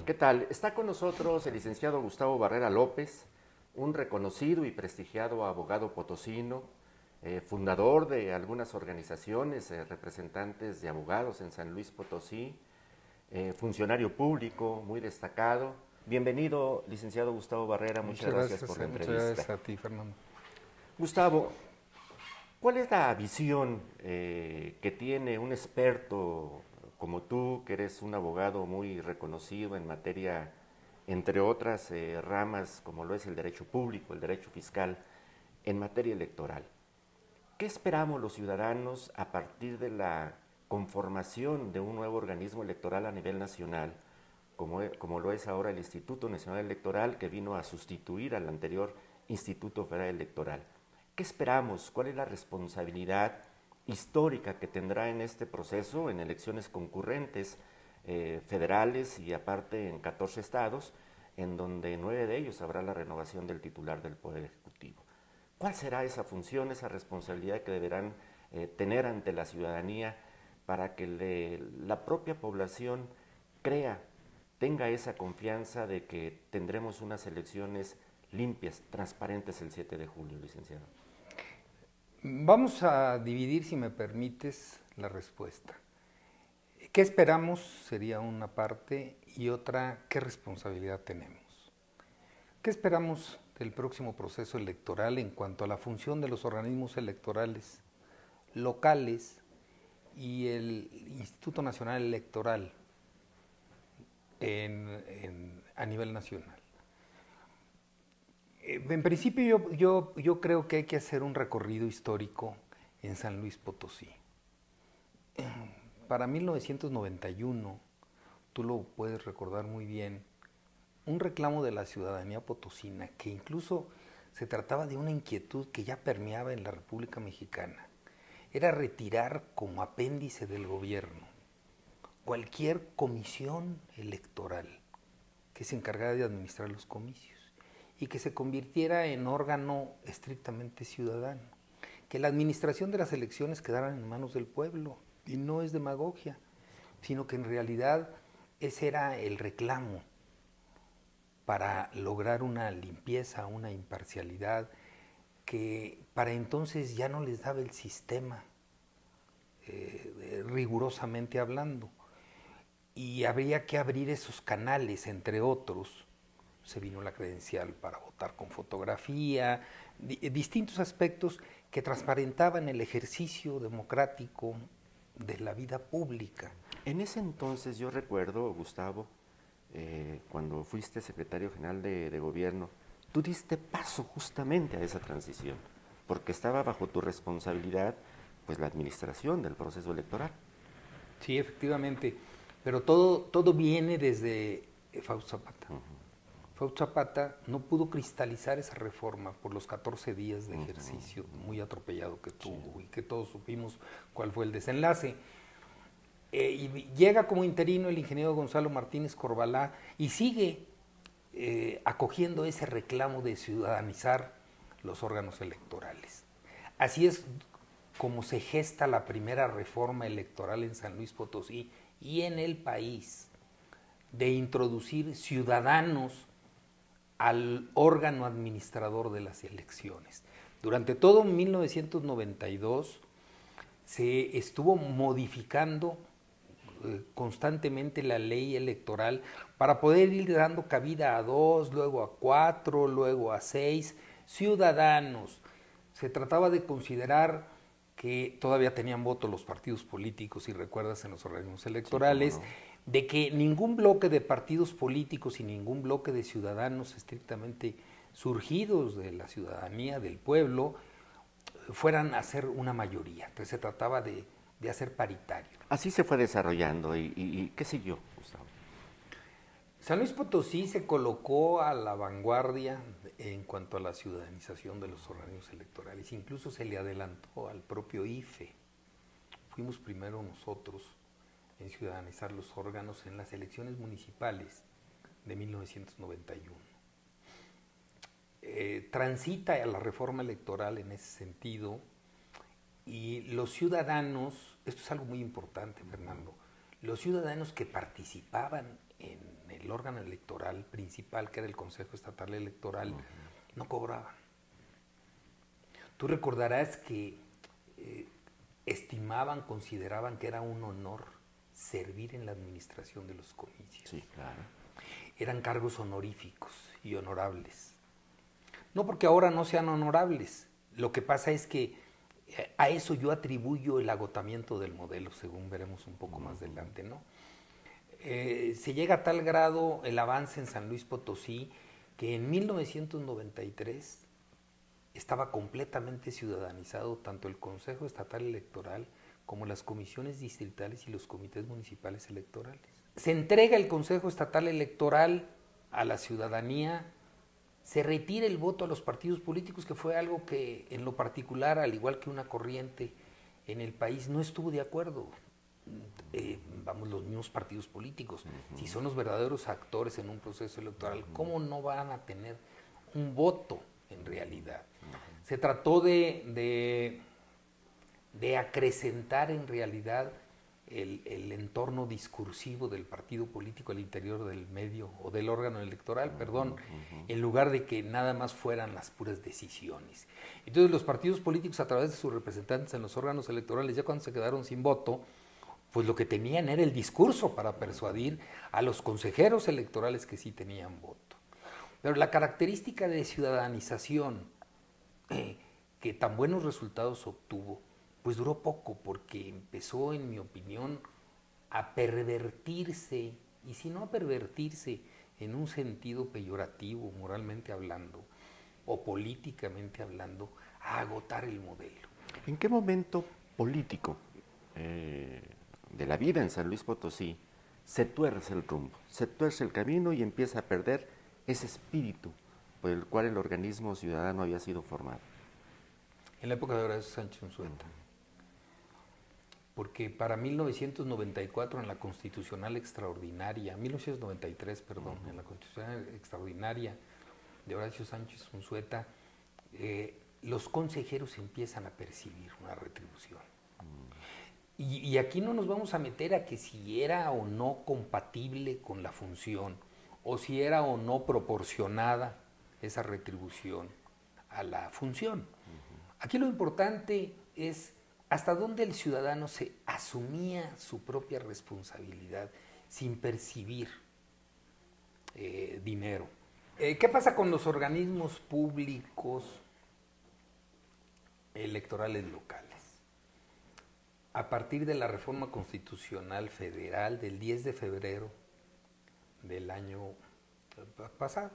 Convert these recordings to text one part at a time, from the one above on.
¿Qué tal? Está con nosotros el licenciado Gustavo Barrera López, un reconocido y prestigiado abogado potosino, fundador de algunas organizaciones, representantes de abogados en San Luis Potosí, funcionario público muy destacado. Bienvenido, licenciado Gustavo Barrera, muchas gracias por la Muchas entrevista. gracias a ti, Fernando. Gustavo, ¿cuál es la visión que tiene un experto como tú, que eres un abogado muy reconocido en materia, entre otras ramas, como lo es el derecho público, el derecho fiscal, en materia electoral? ¿Qué esperamos los ciudadanos a partir de la conformación de un nuevo organismo electoral a nivel nacional, como lo es ahora el Instituto Nacional Electoral, que vino a sustituir al anterior Instituto Federal Electoral? ¿Qué esperamos? ¿Cuál es la responsabilidad histórica que tendrá en este proceso, en elecciones concurrentes federales y aparte en 14 estados, en donde en 9 de ellos habrá la renovación del titular del Poder Ejecutivo? ¿Cuál será esa función, esa responsabilidad que deberán tener ante la ciudadanía para que la propia población crea, tenga esa confianza de que tendremos unas elecciones limpias, transparentes el 7 de julio, licenciado? Vamos a dividir, si me permites, la respuesta. ¿Qué esperamos? Sería una parte, y otra, ¿qué responsabilidad tenemos? ¿Qué esperamos del próximo proceso electoral en cuanto a la función de los organismos electorales locales y el Instituto Nacional Electoral a nivel nacional? En principio yo creo que hay que hacer un recorrido histórico en San Luis Potosí. Para 1991, tú lo puedes recordar muy bien, un reclamo de la ciudadanía potosina, que incluso se trataba de una inquietud que ya permeaba en la República Mexicana, era retirar como apéndice del gobierno cualquier comisión electoral que se encargara de administrar los comicios y que se convirtiera en órgano estrictamente ciudadano, que la administración de las elecciones quedara en manos del pueblo. Y no es demagogia, sino que en realidad ese era el reclamo para lograr una limpieza, una imparcialidad que para entonces ya no les daba el sistema, rigurosamente hablando. Y habría que abrir esos canales, entre otros. Se vino la credencial para votar con fotografía, distintos aspectos que transparentaban el ejercicio democrático de la vida pública. En ese entonces yo recuerdo, Gustavo, cuando fuiste secretario general de gobierno, tú diste paso justamente a esa transición, porque estaba bajo tu responsabilidad pues la administración del proceso electoral. Sí, efectivamente, pero todo viene desde Fausto Zapata. Fausto Zapata no pudo cristalizar esa reforma por los 14 días de ejercicio muy atropellado que tuvo, y que todos supimos cuál fue el desenlace. Y llega como interino el ingeniero Gonzalo Martínez Corbalá y sigue acogiendo ese reclamo de ciudadanizar los órganos electorales. Así es como se gesta la primera reforma electoral en San Luis Potosí y en el país, de introducir ciudadanos al órgano administrador de las elecciones. Durante todo 1992 se estuvo modificando constantemente la ley electoral para poder ir dando cabida a 2, luego a 4, luego a 6 ciudadanos. Se trataba de considerar que todavía tenían voto los partidos políticos, si recuerdas, en los organismos electorales, sí, de que ningún bloque de partidos políticos y ningún bloque de ciudadanos estrictamente surgidos de la ciudadanía, del pueblo, fueran a ser una mayoría. Entonces se trataba de hacer paritario. Así se fue desarrollando y ¿qué siguió, Gustavo? San Luis Potosí se colocó a la vanguardia en cuanto a la ciudadanización de los organismos electorales. Incluso se le adelantó al propio IFE. Fuimos primero nosotros en ciudadanizar los órganos en las elecciones municipales de 1991. Transita a la reforma electoral en ese sentido, y los ciudadanos, esto es algo muy importante, Fernando, los ciudadanos que participaban en el órgano electoral principal, que era el Consejo Estatal Electoral, no cobraban. Tú recordarás que consideraban que era un honor servir en la administración de los comicios. Sí, claro. Eran cargos honoríficos y honorables. No porque ahora no sean honorables, lo que pasa es que a eso yo atribuyo el agotamiento del modelo, según veremos un poco más adelante, ¿no? Se llega a tal grado el avance en San Luis Potosí que en 1993 estaba completamente ciudadanizado tanto el Consejo Estatal Electoral como las comisiones distritales y los comités municipales electorales. Se entrega el Consejo Estatal Electoral a la ciudadanía, se retira el voto a los partidos políticos, que fue algo que en lo particular, al igual que una corriente en el país, no estuvo de acuerdo. Los mismos partidos políticos, si son los verdaderos actores en un proceso electoral, ¿cómo no van a tener un voto en realidad? Se trató de acrecentar en realidad el entorno discursivo del partido político al interior del medio o del órgano electoral, en lugar de que nada más fueran las puras decisiones. Entonces los partidos políticos, a través de sus representantes en los órganos electorales, ya cuando se quedaron sin voto, pues lo que tenían era el discurso para persuadir a los consejeros electorales que sí tenían voto. Pero la característica de ciudadanización que tan buenos resultados obtuvo, pues duró poco, porque empezó, en mi opinión, a pervertirse, y si no a pervertirse en un sentido peyorativo, moralmente hablando, o políticamente hablando, a agotar el modelo. ¿En qué momento político de la vida en San Luis Potosí se tuerce el rumbo, se tuerce el camino y empieza a perder ese espíritu por el cual el organismo ciudadano había sido formado? En la época de Horacio Sánchez Unzueta. Porque para 1994, en la Constitucional Extraordinaria, 1993, perdón, en la Constitucional Extraordinaria de Horacio Sánchez Unzueta, los consejeros empiezan a percibir una retribución. Y aquí no nos vamos a meter a que si era o no compatible con la función, o si era o no proporcionada esa retribución a la función. Aquí lo importante es hasta dónde el ciudadano se asumía su propia responsabilidad sin percibir dinero. ¿Qué pasa con los organismos públicos electorales locales? A partir de la reforma constitucional federal del 10 de febrero del año pasado,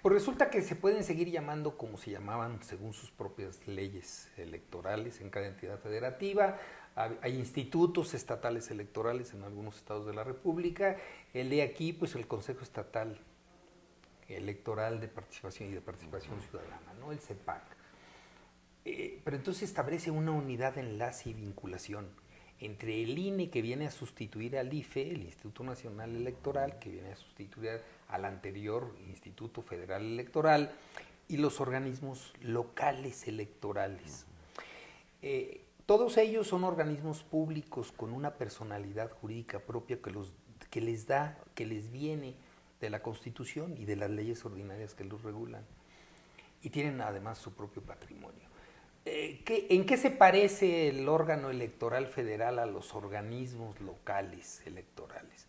pues resulta que se pueden seguir llamando como se llamaban según sus propias leyes electorales en cada entidad federativa. Hay institutos estatales electorales en algunos estados de la República. El de aquí, pues el Consejo Estatal Electoral de Participación y de Participación Ciudadana, ¿no? El CEPAC. Pero entonces establece una unidad de enlace y vinculación entre el INE, que viene a sustituir al IFE, el Instituto Nacional Electoral, que viene a sustituir al anterior Instituto Federal Electoral, y los organismos locales electorales. Todos ellos son organismos públicos con una personalidad jurídica propia que les viene de la Constitución y de las leyes ordinarias que los regulan, y tienen además su propio patrimonio. ¿En qué se parece el órgano electoral federal a los organismos locales electorales?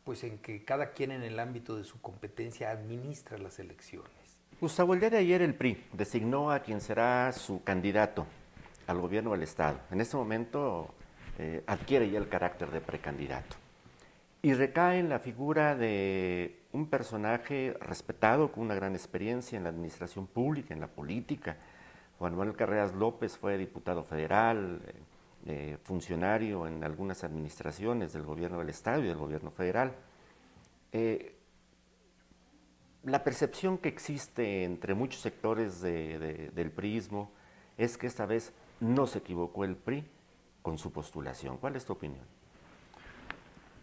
Pues en que cada quien en el ámbito de su competencia administra las elecciones. Gustavo, el día de ayer el PRI designó a quien será su candidato al gobierno del Estado. En este momento adquiere ya el carácter de precandidato. Y recae en la figura de un personaje respetado con una gran experiencia en la administración pública, en la política. Juan Manuel Carreras López fue diputado federal, funcionario en algunas administraciones del gobierno del Estado y del gobierno federal. La percepción que existe entre muchos sectores del priismo es que esta vez no se equivocó el PRI con su postulación. ¿Cuál es tu opinión?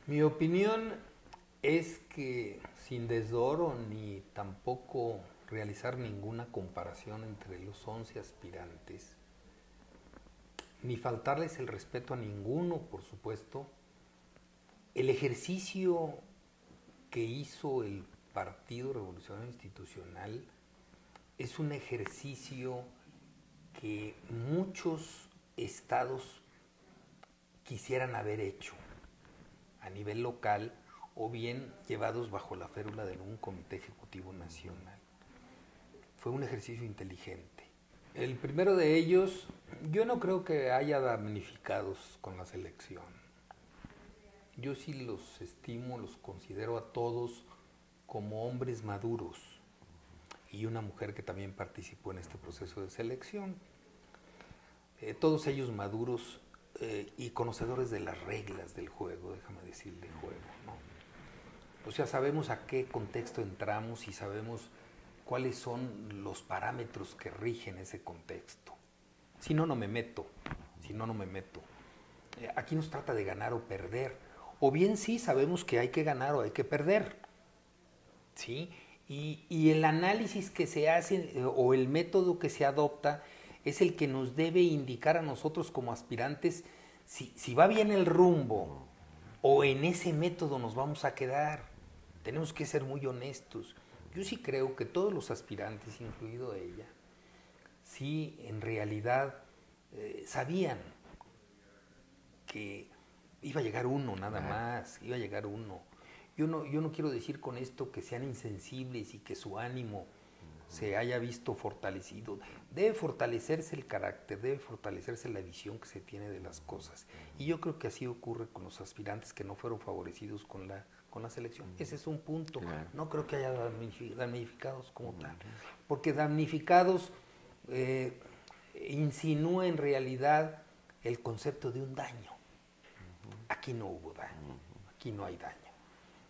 Mi opinión es que, sin desdoro ni tampoco realizar ninguna comparación entre los 11 aspirantes, ni faltarles el respeto a ninguno, por supuesto, El ejercicio que hizo el Partido Revolucionario Institucional es un ejercicio que muchos estados quisieran haber hecho a nivel local o bien llevados bajo la férula de un comité ejecutivo nacional. Fue un ejercicio inteligente. El primero de ellos, yo no creo que haya damnificados con la selección. Yo sí los estimo, los considero a todos como hombres maduros y una mujer que también participó en este proceso de selección. Todos ellos maduros y conocedores de las reglas del juego, déjame decirle juego, ¿no? O sea, sabemos a qué contexto entramos y sabemos cuáles son los parámetros que rigen ese contexto. Si no, no me meto. Aquí no se trata de ganar o perder. O bien sí sabemos que hay que ganar o hay que perder. ¿Sí? Y el análisis que se hace o el método que se adopta es el que nos debe indicar a nosotros como aspirantes si va bien el rumbo o en ese método nos vamos a quedar. Tenemos que ser muy honestos. Yo sí creo que todos los aspirantes, incluido ella, sí en realidad sabían que iba a llegar uno nada más, iba a llegar uno. Yo no quiero decir con esto que sean insensibles y que su ánimo se haya visto fortalecido. Debe fortalecerse el carácter, debe fortalecerse la visión que se tiene de las cosas. Y yo creo que así ocurre con los aspirantes que no fueron favorecidos con la selección. Ese es un punto. Claro. No creo que haya damnificados como tal. Porque damnificados insinúa en realidad el concepto de un daño. Aquí no hubo daño, aquí no hay daño,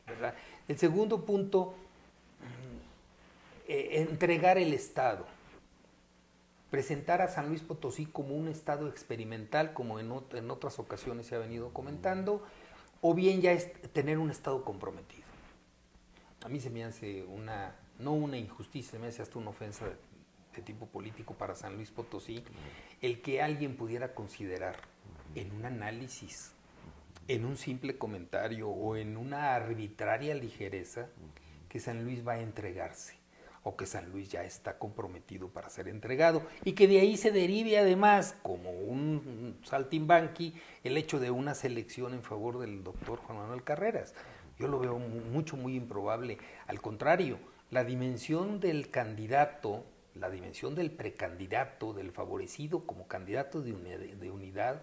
¿verdad? El segundo punto, entregar el Estado. Presentar a San Luis Potosí como un Estado experimental, como en otras ocasiones se ha venido comentando, o bien ya es tener un Estado comprometido. A mí se me hace no una injusticia, se me hace hasta una ofensa de tipo político para San Luis Potosí, el que alguien pudiera considerar en un análisis, en un simple comentario o en una arbitraria ligereza que San Luis va a entregarse o que San Luis ya está comprometido para ser entregado y que de ahí se derive además como un saltimbanqui el hecho de una selección en favor del doctor Juan Manuel Carreras. Yo lo veo muy improbable. Al contrario, la dimensión del candidato, la dimensión del precandidato, del favorecido como candidato de unidad,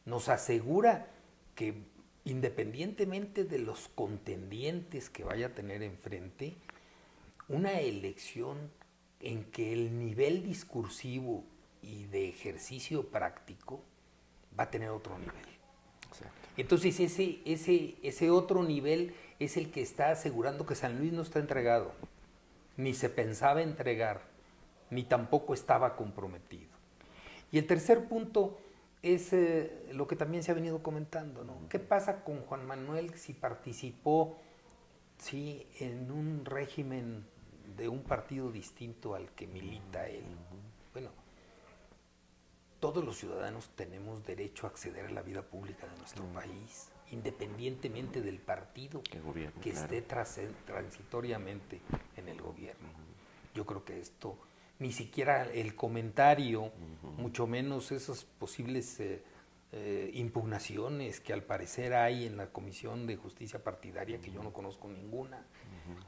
nos asegura que independientemente de los contendientes que vaya a tener enfrente, una elección en que el nivel discursivo y de ejercicio práctico va a tener otro nivel. Exacto. Entonces ese otro nivel es el que está asegurando que San Luis no está entregado, ni se pensaba entregar, ni tampoco estaba comprometido. Y el tercer punto es lo que también se ha venido comentando, ¿no? ¿Qué pasa con Juan Manuel si participó en un régimen de un partido distinto al que milita él? Bueno, todos los ciudadanos tenemos derecho a acceder a la vida pública de nuestro país, independientemente del partido que esté transitoriamente en el gobierno. Yo creo que esto, ni siquiera el comentario, mucho menos esas posibles impugnaciones que al parecer hay en la Comisión de Justicia Partidaria, que yo no conozco ninguna,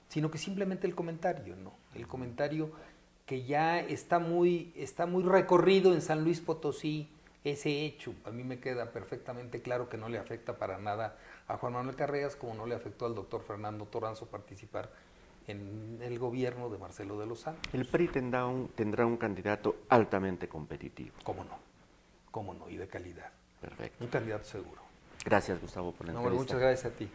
sino que simplemente el comentario, ¿no? El comentario que ya está muy recorrido en San Luis Potosí, ese hecho. A mí me queda perfectamente claro que no le afecta para nada a Juan Manuel Carreras, como no le afectó al doctor Fernando Toranzo participar en el gobierno de Marcelo de los Santos. El PRI tendrá un candidato altamente competitivo. ¿Cómo no? Y de calidad. Perfecto. Un candidato seguro. Gracias, Gustavo, por la entrevista. Muchas gracias a ti.